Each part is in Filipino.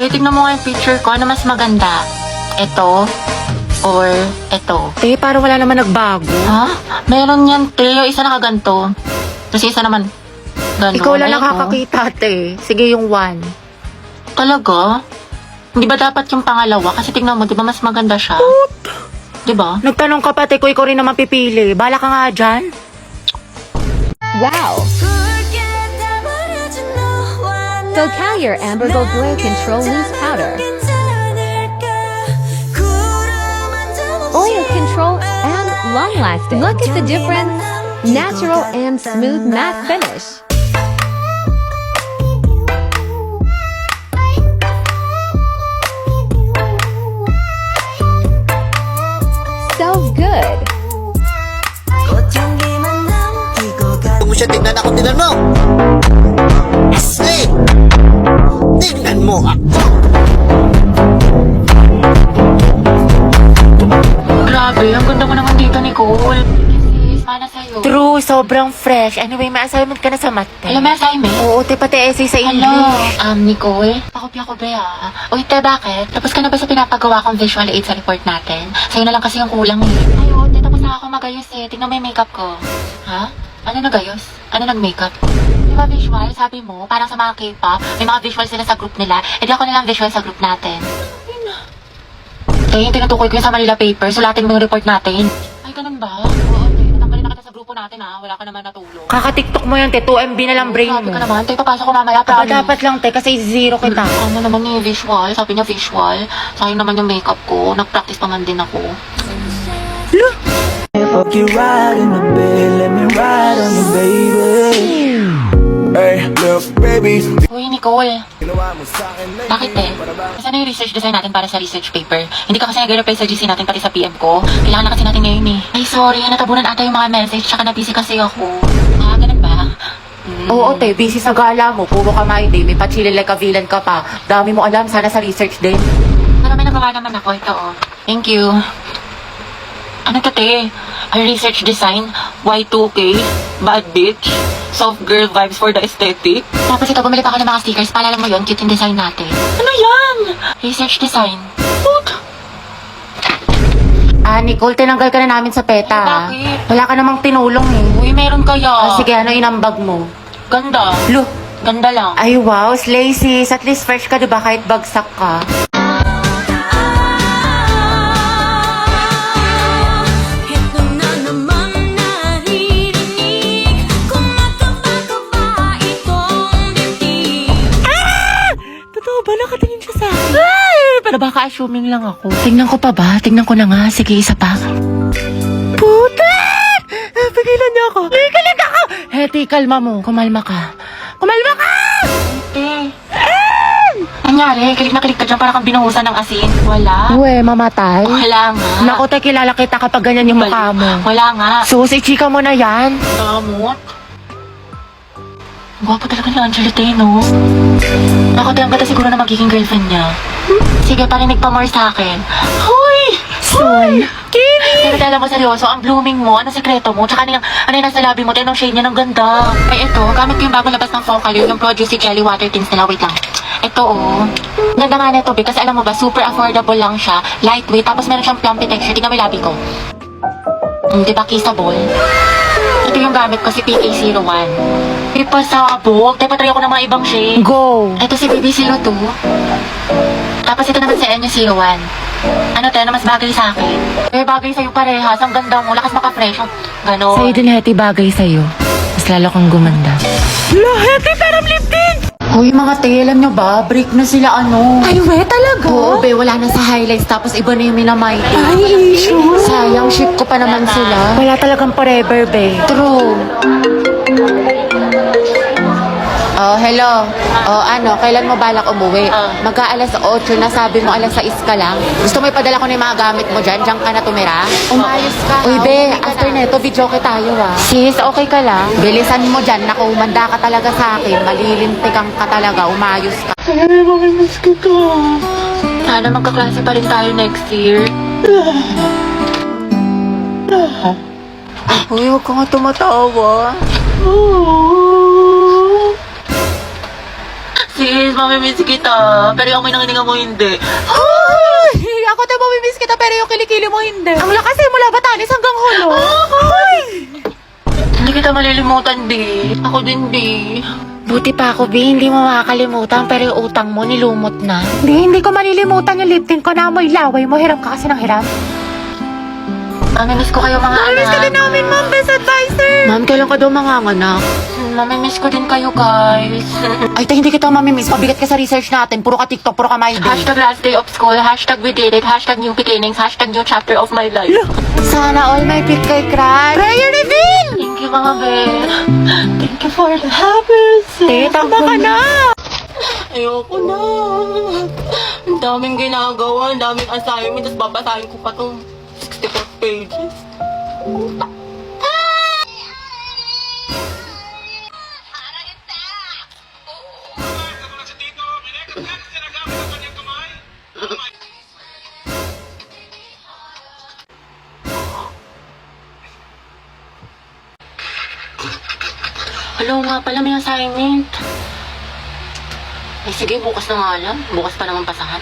tignan mo nga yung picture ko. Ano mas maganda? Ito or ito? Parang wala naman nagbago. Ha? Meron yan, Yung isa nakaganto. Tapos isa naman ganun. Ikaw lang Ayun, nakakakita, Sige, yung 1. Talaga? Hindi ba dapat yung pangalawa? Kasi tignan mo, di ba mas maganda siya? Di ba? Nagtanong ka pa, kung ikaw rin naman pipili. Bala ka nga dyan. Wow! Vocalier Ambergo Glow Control Loose Powder. Oil control and long lasting. Look at the difference. Natural and smooth matte finish. So good. Huwag mo siya tignan ako, tignan mo! Asli! Tignan mo ako! Grabe, ang ganda mo naman dito, Nicole. Sana sa'yo. True, sobrang fresh. Anyway, may assignment ka na sa math. Alam mo, assignment? Oo, pati essay sa Hello, English. Nicole? Pakopya ko ba Uy, bakit? Tapos ka na ba sa pinapagawa kong visual aid sa report natin? Sa'yo na lang kasi yung kulang Ay, tapos na ako magayos Tingnan mo yung makeup ko. Ha? Ano nagayos? Ano nag-makeup? Di ba visual? Sabi mo, parang sa mga K-pop, may mga visual sila sa group nila. Di ako nilang visual sa group natin. Yung tinutukoy ko yung sa Manila paper, sulatin mo yung report natin. Ay, ganun ba? Oo, natanggalin na kita sa grupo natin Wala ka naman natulong. Kaka-tiktok mo yan, 2 MB na lang brain Sabi mo. ka naman, papasok ko mamaya, Aba, promise. dapat lang, kasi 0 kita. Ano naman yung visual? Sabi niya visual. Sa akin naman yung makeup ko. Nag-practice pa man din ako. Fuck you right in the bed, let me ride on you, baby. Hey, look, baby. Uy, Nicole. Bakit Saan yung research design natin para sa research paper? Hindi ka kasi nag-reply sa GC natin pati sa PM ko. Kailangan na kasi natin ngayon Ay, sorry. Natabunan ata yung mga message. Tsaka na-busy kasi ako. Ganun ba? Oo, busy sa gala mo. Puro ka my day. May pa-chili like a villain ka pa. Dami mo alam, sana sa research din. Pero may nagawa naman ako. Ito, Thank you. Ano to, research design, Y2K, bad bitch, soft girl vibes for the aesthetic. Tapos ito, bumili pa ako ng mga stickers. Paalala mo yun, cute yung design natin. Ano yan? Research design. Nicole, tinanggal ka na namin sa PETA. Bakit? Wala ka namang tinulong Uy, meron kaya. Sige, ano inambag mo? Ganda. Look. Ganda lang. Ay, wow, slay sis. At least fresh ka, diba? Kahit bagsak ka. Totoo ba? Nakatingin siya sa akin. Ay! Pero baka assuming lang ako. Tingnan ko pa ba? Tingnan ko na nga. Sige, isa pa. Putik! Pigilan niyo ako. Pigilan ako! Heti, kalma mo. Kumalma ka. Kumalma ka! Anyari, kilig na kilig ka dyan para kang binuhusan ng asin. Wala. Uwe, mamatay. Wala nga. Naku, kilala kita kapag ganyan yung mukha mo. Wala nga. Sus, chika mo na yan. Damot. Gwapo talaga ni Angelite, no? Ako, ang ganda siguro na magiging girlfriend niya. Sige, parinig pa more sa akin. Hoy! Soon. Pero alam mo, seryoso, ang blooming mo, ano sekreto mo, tsaka ano yung nasa labi mo, tinong shade niya ng ganda. Ay, ito, gamit ko yung bagong labas ng Focalure, yung Produce Jelly Water Tints nila. Wait lang. Ito, ganda nga na ito, kasi alam mo ba, super affordable lang siya, lightweight, tapos meron siyang plumpy texture. Tingnan mo yung labi ko. Di ba, kissable? Ito yung gamit ko, si PK01. Ipasabog. Tayo patry ako ng mga ibang shade. Go. Ito si BB02. Tapos ito naman si NU01. Ano tayo na mas bagay sa akin? Bagay sa'yo parehas. Ang ganda mo. Lakas maka-fresh. Ganon. Sa'yo din, Heti, bagay sa'yo. Mas lalo kang gumanda. Lo, Heti, peram lip tint! Hoy, mga alam nyo ba? Break na sila, Ay, we, talaga? Oo, be, wala na sa highlights. Tapos iba na yung minamay. Ay, issue. Sayang, ship ko pa naman sila. Wala talagang forever, be. True. Oh, hello. Oh, kailan mo balak umuwi? Mag-aalas 8 na, sabi mo alas 6 ka lang. Gusto mo ipadala ko na yung mga gamit mo dyan? Diyan ka na tumira? Umayos ka. Uy, be, after neto, video ko tayo, Sis, okay ka lang? Bilisan mo dyan. Naku, umanda ka talaga sa akin. Malilintikan ka talaga. Umayos ka. Ay, makimiss kita. Sana magkaklase pa rin tayo next year. Uy, huwag ka nga tumatawa. Sis, mamimiss kita. Pero yung minanginingan mo hindi. Ay! Ako tayo mamimiss kita pero yung kilikili mo hindi. Ang lakas eh, mula Batanes hanggang Hulo. Ay! Hindi kita malilimutan, di. Ako din, di. Buti pa ako, B. Hindi mo makakalimutan pero yung utang mo nilumot na. Hindi ko malilimutan yung lip tint ko na amoy laway mo. Hirap ka kasi ng hirap. Mamimiss ko kayo mga anak. Mamimiss ka din namin, ma'am. Best advisor. Ma'am, kailan ka daw manganganak? Mamimiss ko din kayo, guys. Ay, tayo hindi kita mamimiss. Mabigat ka sa research natin. Puro ka TikTok, puro ka my day. Hashtag last day of school, hashtag we did it, hashtag new beginnings, hashtag new chapter of my life. Sana all may pick kay crush. Prayer reveal! Thank you, mga Ben. Thank you for the happiness. Tama ka na! Ayoko na. Ang daming ginagawa, ang daming assignment, tapos babasahin ko pa itong 64 pages. Hello nga pala, may assignment. Eh sige, bukas na nga lang. Bukas pa naman pasahan.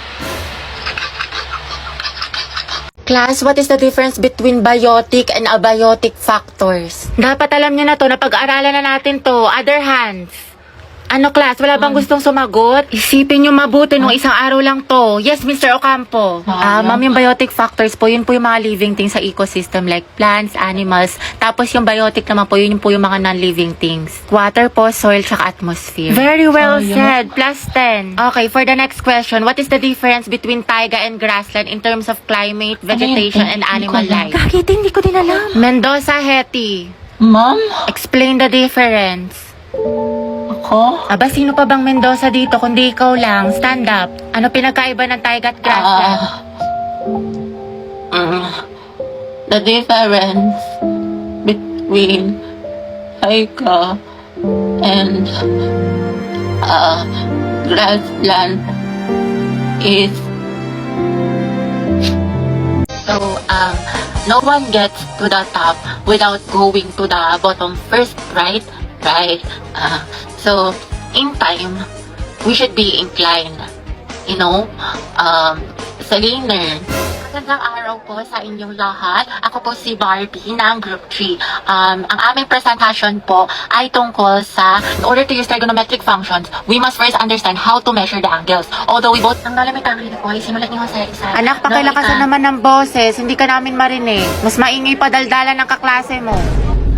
Class, what is the difference between biotic and abiotic factors? Dapat alam niyo na to, napag-aralan na natin to. Other hands. Ano class, wala bang gustong sumagot? Isipin niyo mabuti nung isang araw lang to. Yes, Mr. Ocampo. Ma'am, yung biotic factors po, yun po yung mga living things sa ecosystem like plants, animals. Tapos yung biotic naman po, yun po yung mga non-living things. Water po, soil, tsaka atmosphere. Very well said. Plus 10. Okay, for the next question, what is the difference between taiga and grassland in terms of climate, vegetation, and animal life? Kakit, hindi ko din alam. Mendoza, Hetty. Ma'am? Explain the difference. Ako? Aba, sino pa bang Mendoza dito kundi ikaw lang? Stand up. Ano pinagkaiba ng taiga at grassland? The difference between taiga and grassland is no one gets to the top without going to the bottom first, right? Right. So, in time, we should be inclined, sa learner. Magandang araw po sa inyong lahat. Ako po si Barbie ng Group 3. Ang aming presentation po ay tungkol sa, in order to use trigonometric functions, we must first understand how to measure the angles. Although we both, ang nalamitang rin po, simulat niyo sa isa. Anak, pakilakasan naman ng boses. Hindi ka namin marinig. Mas maingay pa daldalan ng kaklase mo.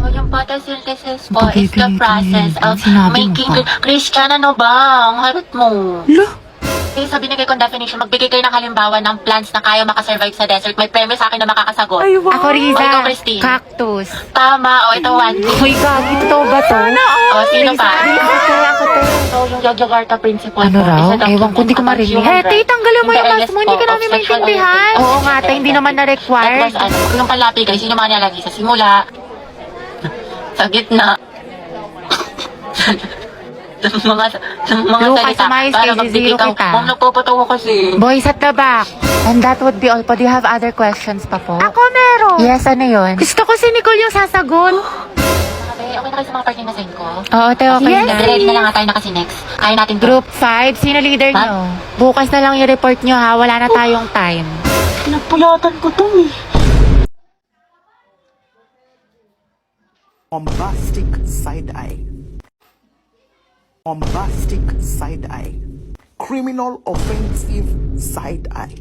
So, yung photosynthesis po is the process of making... Christian, ano ba? Ang harot mo. Okay, sa binigay kong definition, magbigay kayo ng halimbawa ng plants na kaya makasurvive sa desert. May premise sa akin na makakasagot. Ako, Riza. O, ikaw, Christine. Cactus. Tama. O, ito, one. Uy, gagi. Totoo ba to? O, sino pa? Ako, te. So, yung Yogyakarta principle Ano po. raw? is a document Ewan ko, hindi ko about marinig. human Eh, te, rights tanggalin mo in the yung mask earliest mo. Hindi ka form namin of sexual maintindihan. orientation. Oo nga, te. Hindi naman na-required. That was, yung palapi, guys, sino mga nilalagay sa simula? Sa gitna. Sa mga Lucas, salita. umayos Para kayo, magbigay zero ka. kita. Ma'am, nagpapatawa kasi. Boys at the back. And that would be all po. Do you have other questions pa po? Ako meron. Yes, ano yun? Gusto ko si Nicole yung sasagot. Okay na kayo sa mga partner na send ko? Oo, te, okay Yes, na. ready na lang nga tayo na kasi next. Kaya natin to. Group 5, sino leader Ha? nyo? Bukas na lang i-report nyo ha, wala na tayong time. Pinagpulatan ko to eh. Bombastic side eye. Bombastic side eye. Criminal offensive side eye.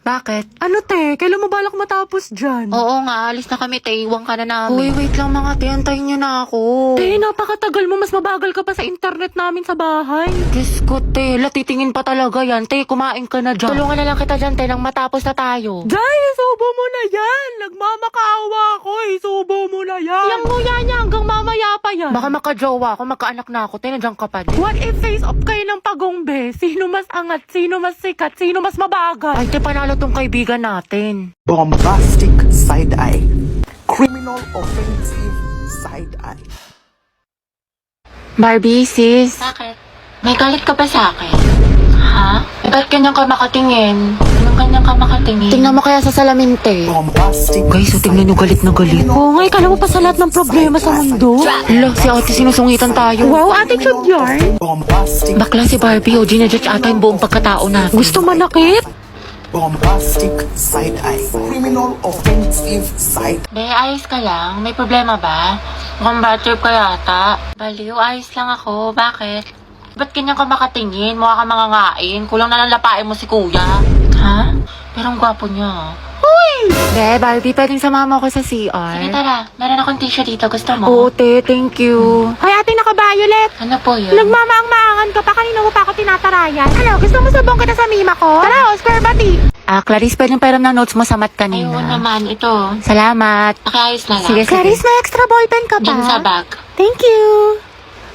Bakit? Ano te? Kailan mo balak matapos dyan? Oo nga, alis na kami, te. Iwan ka na namin. Uy, wait lang mga te. Antayin nyo na ako. Te, napakatagal mo. Mas mabagal ka pa sa internet namin sa bahay. Diyos ko, te. Latitingin pa talaga yan. Te, kumain ka na dyan. Tulungan na lang kita dyan, te, nang matapos na tayo. Jai, isubo mo na yan. Nagmamakaawa ako. Isubo mo na yan. Yung nguya niya hanggang mamaya pa yan. Baka makajowa ako, magkaanak na ako. Te, nandiyan ka pa din. What if face off kayo ng pagongbe? Sino mas angat? Sino mas sikat? Sino mas mabagal? Ay, te, panalo tong kaibigan natin. Bombastic side eye. Criminal offensive side eye. Barbie, sis. Bakit? May galit ka ba sa akin? Ha? Ba't ganyan ka makatingin? Anong ganyan ka makatingin? Tingnan mo kaya sa salamin, te. Bombastic. Guys, tingnan nyo galit na galit. Oo nga, ikala mo pa sa lahat ng problema sa mundo. Hala, si ate sinusungitan tayo. Wow, attitude yarn. Bombastic. Bakla si Barbie, o ginajudge ata yung buong pagkatao natin. Gusto manakit? Bombastic side eye. Criminal offensive side. Be, ayos ka lang? May problema ba? Mukhang bad trip ka yata. Baliw, ayos lang ako. Bakit? Ba't ganyan ka makatingin? Mukha ka mangangain. Kulang na lang lapain mo si kuya. Ha? Pero ang gwapo niya. Be, Barbie, pwedeng sumama ako sa CR? Sige, tara. Meron akong tissue dito. Gusto mo? Oo, te, thank you. Ay, ate, naka-violet. Ano po yun? Nagmamaang-maangan ka pa. Kanina mo pa ako tinatarayan. Ano, gusto mo sabong kita sa mima ko? Tara, Oscar Bati. Clarice, pwedeng pairam ng notes mo sa mat Ayun kanina. naman. Ito. Salamat. Nakiayos na lang. Sige, sige. Clarice, may extra ballpen ka pa? Diyan sa bag. Thank you.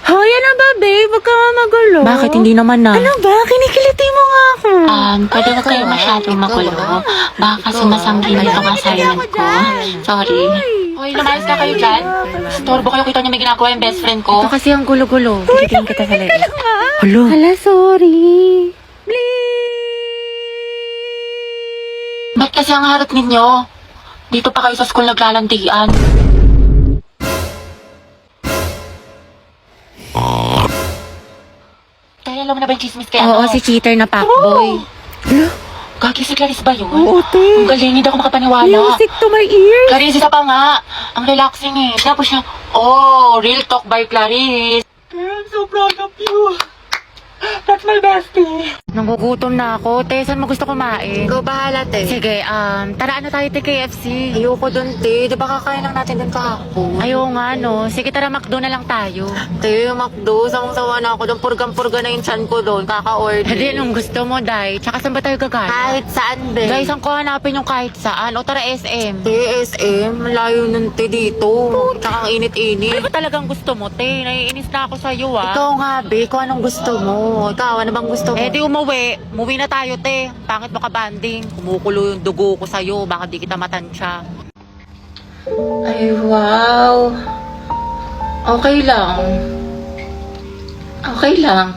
Hoy, ano ba, babe? Huwag ka nga magulo. Bakit hindi naman na? Ano ba? Kinikiliti mo nga ako. Pwede ba kayo masyadong magulo? Baka kasi masangkin itong assignment ko. Sorry. Hoy, lumayas ka kayo dyan. Storbo kayo, kita niyo may ginagawa yung best friend ko. Ito kasi ang gulo-gulo. Tigitin kita sa leeg. Hello. Hala, sorry. Ba't kasi ang harap ninyo? Dito pa kayo sa school naglalandian. Kaya alam mo na ba yung chismis kaya Oo, si cheater na fuckboy. Gagi si Clarice ba yun? Oo, te. Ang galing, hindi ako makapaniwala. Music to my ears. Clarice, isa pa nga. Ang relaxing eh. Tapos siya, oh, real talk by Clarice. I'm so proud of you. That's my bestie. Nangugutom na ako. Te, saan mo gusto kumain? Go bahala, te. Sige, tara ano tayo, te, KFC? Ayoko dun, te. Di ba kakain lang natin dun kahapon? Ayaw nga, no. Sige, tara, McDo na lang tayo. Te, McDo, sawang-sawa na ako dun. Purgang-purga na yung chan ko dun. Kaka-order. Hindi, anong gusto mo, Day? Tsaka saan ba tayo gagana? Kahit saan, be. Guys, ang ko hanapin yung kahit saan. O tara, SM. TSM, malayo nun, te, dito. Tsaka ang init-init. Ano ba talagang gusto mo, te? Naiinis na ako sa'yo, ah. Ikaw nga, be, kung anong gusto mo. Ikaw, ano bang gusto mo? Eh, di umuwi. Umuwi na tayo, te. Pangit mo ka banding. Kumukulo yung dugo ko sa'yo. Baka di kita matansya. Ay, wow. Okay lang. Okay lang.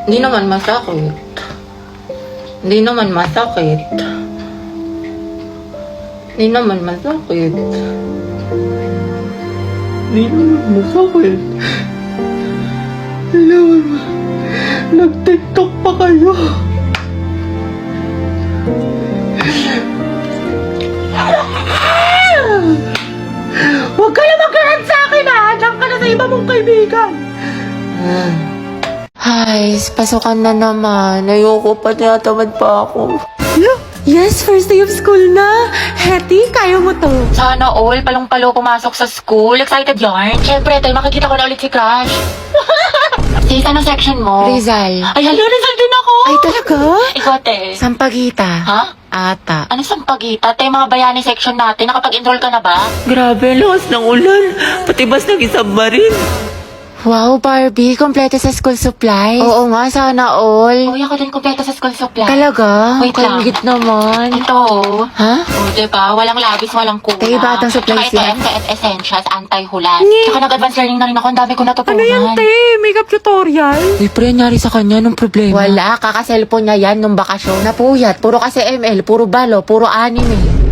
Hindi naman masakit. Hindi naman masakit. Hindi naman masakit. Hindi naman masakit. Hindi naman nag-TikTok pa kayo. Huwag ka na mag-rant sa akin, ha? Diyan ka na sa iba mong kaibigan. Ay, pasukan na naman. Ayoko pa, tinatamad pa ako. Yes, first day of school na. Hetty, kaya mo to. Sana all, palong-palo pumasok sa school. Excited yarn. Siyempre, tayo makikita ko na ulit si Crush. Sis, anong section mo? Rizal. Ay, hello, Rizal din ako. Ay, talaga? Ikaw, te. Sampagita. Ha? Ata. Ano sampagita? Te, mga bayani section natin. Nakapag-enroll ka na ba? Grabe, lakas ng ulan. Pati bas naging submarine. Wow, Barbie. Kompleto sa school supplies. Oo nga, sana all. Uy, ako din kumpleto sa school supply. Talaga? Wait lang. Kalingit naman. Ito, oh. Ha? O, diba? Walang labis, walang kulang. Te, batang supplies Tsaka ito, yan. MKS Essentials, anti-hulas. Tsaka nag-advance learning na rin ako. Ang dami ko natutunan. Ano yan, te? Makeup tutorial? Uy, pre, nangyari sa kanya nung problema. Wala, kaka-cellphone niya yan nung bakasyon. Napuyat, puro kasi ML, puro balo, puro anime.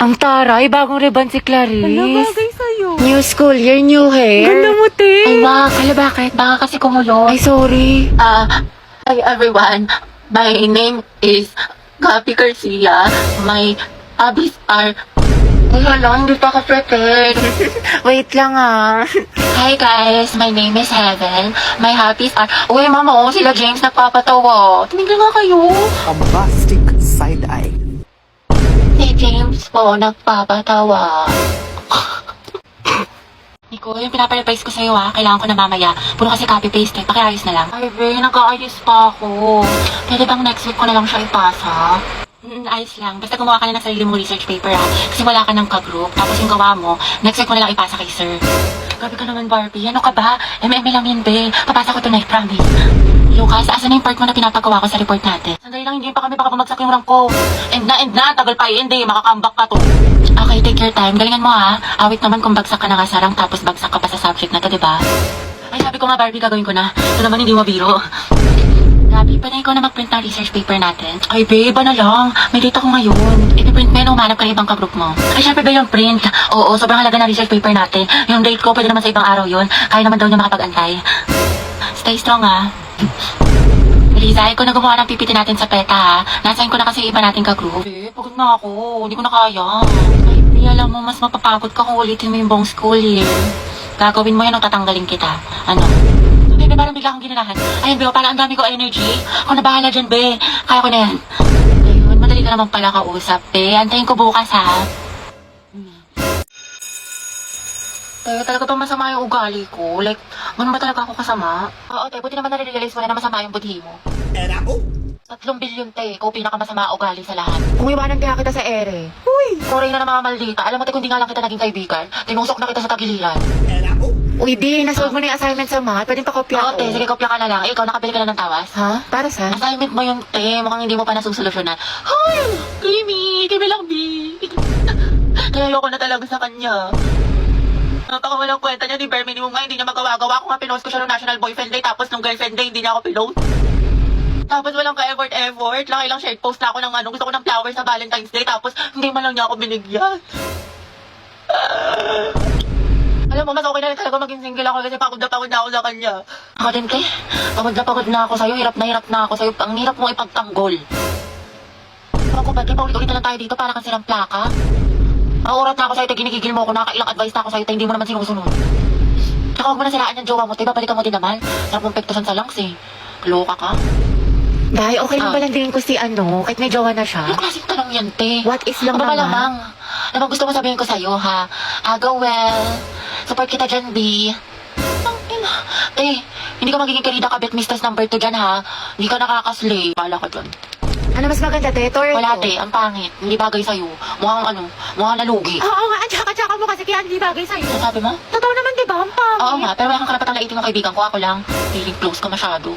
Ang taray, bagong ribbon si Clarice. Ano bagay sa'yo? New school year, new hair. Ganda mo, te. Ay, wag. Kala bakit? Baka kasi kumulo. Ay, sorry. Hi everyone. My name is Gabi Garcia. My hobbies are... Ay, hala, hindi pa ako prepared. Wait lang ah. Hi guys, my name is Heaven. My hobbies are... Uy, mama, sila James nagpapatawa. Tumigil nga kayo. Bombastic side eye. Si James po nagpapatawa. Nico, yung pinaparevise ko sa'yo kailangan ko na mamaya. Puro kasi copy-paste pakiayos na lang. Ay, Be, nag-aayos pa ako. Pwede bang next week ko na lang siya ipasa? Ayos lang. Basta gumawa ka na ng sarili mong research paper Kasi wala ka ng ka-group. Tapos yung gawa mo, next week ko na lang ipasa kay sir. Grabe ka naman, Barbie. Ano ka ba? MM lang yan, Be. Papasa ko tonight, promise. Lucas, asan na yung part mo na pinapagawa ko sa report natin? Sandali lang, hindi pa kami baka bumagsak yung rank ko. End na. Tagal pa hindi. Makakambak ka to. Okay, take your time. Galingan mo Awit naman kung bagsak ka na nga sa rank tapos bagsak ka pa sa subject na to, diba? Ay, sabi ko nga, Barbie, gagawin ko na. Ito naman hindi mabiro. Gabi, Pwede ikaw na mag-print ng research paper natin? Ay, babe, iba na lang. May date ako ngayon. I-print mo yun, umanap ka ng ibang ka-group mo. Ay, syempre ba yung print? Oo, sobrang halaga ng research paper natin. Yung date ko, pwede naman sa ibang araw yun. Kaya naman daw niya makapag-antay. Stay strong, ha? Riza, ikaw na gumawa ng PPT natin sa PETA, ha? Nasayin ko na kasi iba nating ka-group. Eh, pagod na ako. Hindi ko na kaya. Ay, alam mo, mas mapapagod ka kung ulitin mo yung buong school year. Gagawin mo yan o tatanggalin kita. Ano? Ay, be, parang bigla akong ginanahan. Ayun, be, parang ang dami ko energy. Ako na bahala dyan, be. Kaya ko na yan. Ayun, madali ka naman pala kausap, be. Antayin ko bukas, ha? Talaga bang masama yung ugali ko? Like, ganun ba talaga ako kasama? Oo, buti naman nare-realize mo na masama yung budhi mo. 3 bilyon, ikaw pinakamasama ugali sa lahat. Kung iwanan kaya kita sa ere. Koray na mga maldita. Alam mo, kung hindi nga lang kita naging kaibigan, tinusok na kita sa tagiliran. Uy, B, nasolve mo na yung assignment sa math. Pwede pa kopya Oo, ko. sige, kopya ka na lang. Ikaw, nakabili ka na ng tawas? Ha? Para sa? Assignment mo yung mukhang hindi mo pa nasusolusyonan. Hoy! Kimi lang, B. Kaya ayoko na talaga sa kanya. Napakawalang kwenta niya ni bare minimum nga, hindi niya magawa-gawa. Kung nga pinost ko siya ng National Boyfriend Day, tapos nung Girlfriend Day, hindi niya ako pinost. Tapos walang ka-effort. Lang share post na ako ng gusto ko ng flowers sa Valentine's Day, tapos hindi man lang niya ako binigyan. Alam mo, mas okay na rin talaga maging single ako kasi pagod na ako sa kanya. Ako din, te. Pagod na ako sa'yo. Hirap na ako sa'yo. Ang hirap mo ipagtanggol. Ako ba, te? Paulit-ulit na lang tayo dito para kasi ng plaka. Nauurat na ako sa'yo, te. Ginigigil mo ako. Nakakailang advice na ako sa'yo, te. Hindi mo naman sinusunod. Tsaka huwag mo na siraan yung jowa mo, te. Babalikan mo din naman. Sarap mong pektusan sa lungs, eh. Loka ka. Dahil okay lang balandingin ko si kahit may jowa na siya. Anong klaseng tanong yan, te? What is lang Ano ba naman? lamang? Ano bang gusto mo sabihin ko sa'yo, ha? Go well. Support kita dyan, B. Ang ina. Hindi ka magiging karida kabit mistress number 2 dyan, ha? Hindi ka nakakaslay. Bala ka dyan. Ano mas maganda, te? Torre Wala, te. Ang pangit. Hindi bagay sa'yo. Mukhang nalugi. Oo nga, tsaka mo kasi kaya hindi bagay sa'yo. Ano sabi mo? Totoo naman, di ba? Ang pangit. Oo nga, pero wala kang karapatang laitin ng kaibigan ko. Ako lang. Feeling close ka masyado.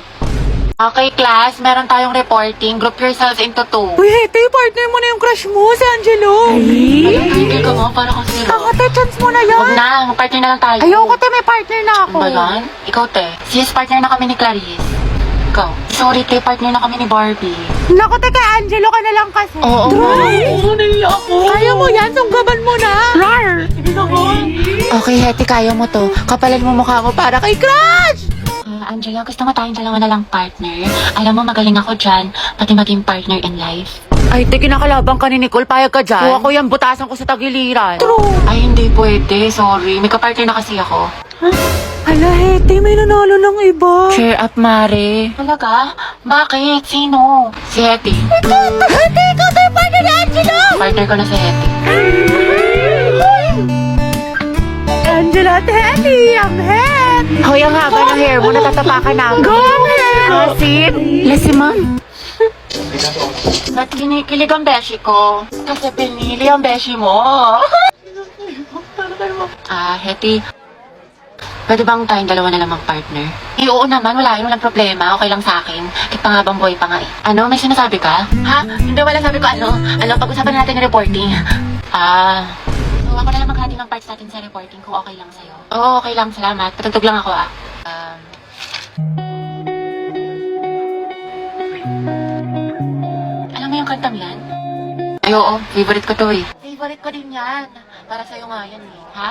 Okay, class. Meron tayong reporting. Group yourselves into 2. Uy, Hete, partner mo na yung crush mo, si Angelo. Alam, tigil ka mo. Para kang zero. Taka, te, chance mo na Huwag yan. na. Mag-partner na lang tayo. Ayoko, te, may partner na ako. Ba yan? Ikaw, te. Sis, partner na kami ni Clarice. Ikaw. Sorry, te. Partner na kami ni Barbie. Naku, te, kay Angelo ka na lang kasi. Oo. Oo, naiya ako. Kaya mo yan, sunggaban mo na. Rar! Okay, Hetty, kaya mo to. Kapalan mo mukha mo para kay Crush! Angela, gusto mo tayong dalawa na lang partner? Alam mo, magaling ako dyan. Pati maging partner in life. Ay, te, kinakalabang ka ni Nicole. Payag ka dyan. Kuha ko yan, butasan ko sa tagiliran. Ay, hindi pwede. Sorry. May kapartner na kasi ako. Hala, Hete, may nanalo ng iba. Cheer up, Mare. Talaga? Bakit? Sino? Si Hetty. Hete, ikaw tayo partner ni Angelo! Partner ko na si Hetty. Angelo at Hete, ang head! Hoy, ang haba ng hair mo, natatapakan na. Go, head! Asin? Lasi, ma'am. Ba't kinikilig ang beshi ko? Kasi pinili ang beshi mo. Hetty. Pwede bang tayong dalawa na lang mag-partner? Oo naman, walang problema. Okay lang sa akin. Kahit pangabang boy pa nga eh. Ano, may sinasabi ka? Ha? Hindi, wala sabi ko ano. Pag-usapan natin yung reporting. So ako na lang maghati ng parts natin sa reporting kung okay lang sa'yo. Oo, okay lang. Salamat. Patugtog lang ako Alam mo yung kantang yan? Ay, oo. Favorite ko to eh. Favorite ko din yan. Para sa'yo nga yan eh. Ha?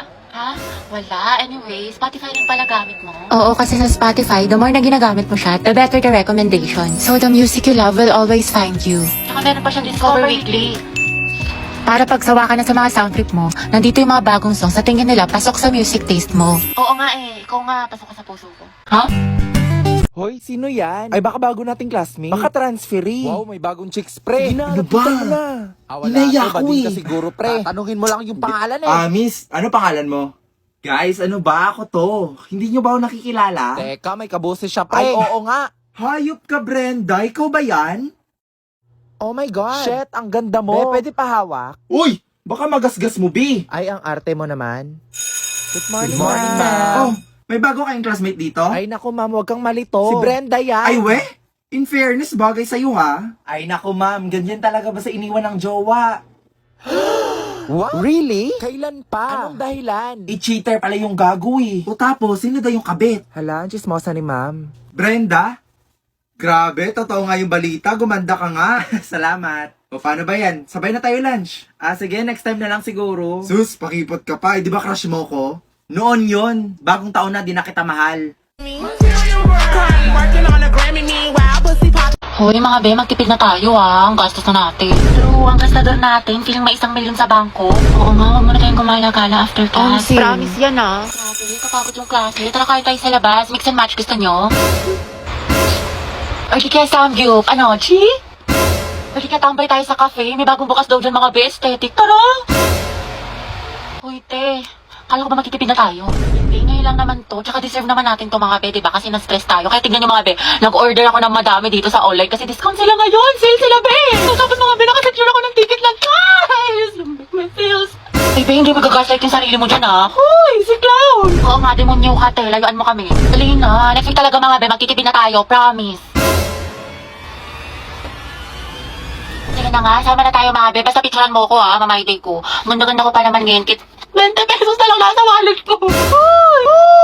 Wala. Anyway, Spotify rin pala gamit mo. Oo, kasi sa Spotify, the more na ginagamit mo siya, the better the recommendation. So the music you love will always find you. Tsaka meron pa siyang Discover Weekly. Para pagsawa ka na sa mga sound trip mo, nandito yung mga bagong songs sa tingin nila pasok sa music taste mo. Oo nga eh. Ikaw nga, pasok ka sa puso ko. Ha? Hoy, sino yan? Ay, baka bago nating classmate. Baka transferee. Wow, may bagong chicks, pre. Ano ba? Na. Wala Inaya to, ko bading eh. ka siguro, pre. Tatanungin mo lang yung pangalan eh. Miss, ano pangalan mo? Guys, ano ba? Ako to. Hindi nyo ba ako nakikilala? Teka, may kaboses siya, pre. Ay, oo nga. Hayop ka, Brenda. Ikaw ba yan? Oh my God. Shit, ang ganda mo. Pwede pa hawak? Uy! Baka magasgas mo, B. Ay, ang arte mo naman. Good morning, Oh, may bago kayong classmate dito? Ay, naku, ma'am, huwag kang malito. Si Brenda yan. Ay, we? In fairness, bagay sa'yo, ha? Ay, naku, ma'am. Ganyan talaga ba sa iniwan ng jowa? What? Really? Kailan pa? Anong dahilan? I-cheater pala yung gago, eh. O tapos, sino daw yung kabit? Hala, ang chismosa ni ma'am. Brenda? Grabe, totoo nga yung balita. Gumanda ka nga. Salamat. O paano ba yan? Sabay na tayo lunch. Sige, next time na lang siguro. Sus, pakipot ka pa. Di ba crush mo ko? Noon yon. Bagong taon na, di na kita mahal. Hoy mga be, magtipid na tayo Ang gastos na natin. True, ang gastador natin, feeling may 1 million sa bangko. Oo nga, huwag muna tayong gumala-gala after class. Promise yan ah. Grabe, kapagod yung klase. Tara kain tayo sa labas. Mix and match, gusto nyo? Or di kaya Samgyup. Ano, Chi? Or di kaya tambay tayo sa cafe. May bagong bukas daw dyan mga be, aesthetic. Tara! Hoy, te. Kala ko ba magtitipid na tayo? Hindi, ngayon lang naman to. Tsaka deserve naman natin to mga be, diba? Kasi na-stress tayo. Kaya tignan nyo mga be, nag-order ako ng madami dito sa online kasi discount sila ngayon. Sale sila be! Tapos mga be, nakasecure ako ng ticket lang. Guys! May sales. Ay be, hindi magagaslight yung sarili mo dyan Hoy, si Clown! Oo nga, demonyo ka te. Layuan mo kami. Dali na. Next week talaga mga be, magtitipid na tayo. Promise. Sige na nga, sama na tayo mga be. Basta picturean mo ko mamay-day ko. Ganda-ganda ko pa naman ngayon. 20 pesos na lang nasa wallet ko. Hoy!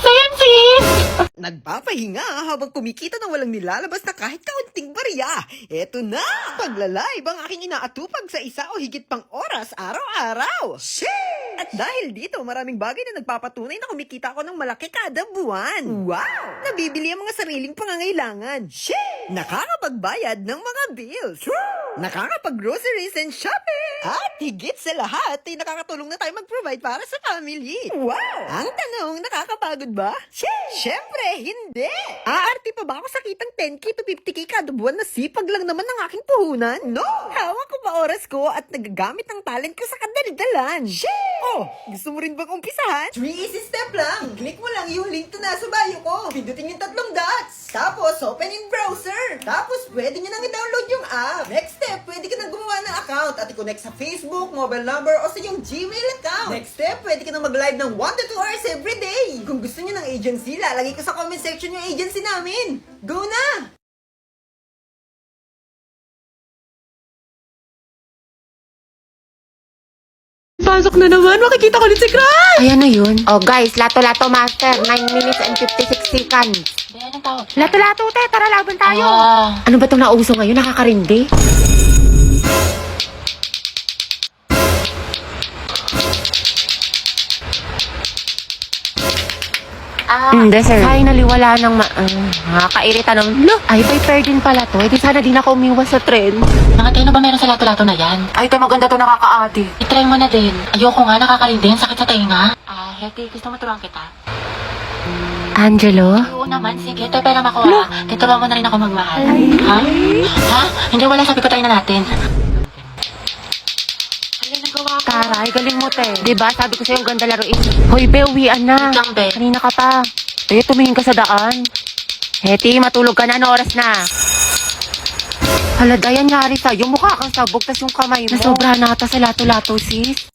Same sis! Nagpapahinga habang kumikita ng walang nilalabas na kahit kaunting barya. Eto na! Paglalive ang aking inaatupag sa isa o higit pang oras araw-araw. Shit! At dahil dito, maraming bagay na nagpapatunay na kumikita ako ng malaki kada buwan. Wow! Nabibili ang mga sariling pangangailangan. Shit! Nakakapagbayad ng mga bills. Nakakapag-groceries and shopping. At higit sa lahat, ay nakakatulong na tayo mag-provide para sa family. Wow! Ang tanong, nakakapagod ba? Siyempre, hindi! Aarte pa ba ako sa kitang 10k to 50k kada buwan na sipag lang naman ng aking puhunan? No! Hawak ko pa oras ko at nagagamit ang talent ko sa kadaldalan. Oh, gusto mo rin bang umpisahan? 3 easy step lang. Click mo lang yung link to nasa bio ko. Pindutin yung 3 dots. Tapos, open yung browser. Tapos, pwede nyo nang i-download yung app. Next step, pwede ka nang gumawa ng account at i-connect sa Facebook, mobile number, o sa yung Gmail account. Next step, pwede ka nang mag-live ng 1 to 2 hours every day. Kung gusto nyo ng agency, lalagay ko sa comment section yung agency namin. Go na! Pasok na naman, makikita ko ulit si Crush! Ayan na yun. Oh guys, lato-lato master. 9 minutes and 56 seconds. Be, anong tawag? Lato-lato, te, tara laban tayo! Ano ba itong nauso ngayon? Nakakarindi? Hindi, sir. Finally, wala nang nakakairita ng, ay, by fair din pala to. Eh, di sana din ako umiwas sa trend. Nakatino ba meron sa lato-lato na yan? Ay, ito maganda to, nakakaati. I-try mo na din. Ayoko nga, nakakalindi. Ang sakit sa tenga. Hetty, gusto mo turuan kita? Angelo? Oo naman, sige. Ito pera makuha. Tuturuan mo na rin ako magmahal. Ha? Ha? Hindi, wala. Sabi ko tayo na natin. Alin, nagawa ko. Taray, galing mo, te. Diba, sabi ko sa'yo, ang ganda laruin. Hoy, be, uwian na. Wait lang, be. Kanina ka pa. Te, tumingin ka sa daan. Hetty, matulog ka na. Ano oras na? Hala, Dayan, yari sa'yo. Mukha kang sabog, tas yung kamay mo. Nasobra na ata sa lato-lato, sis.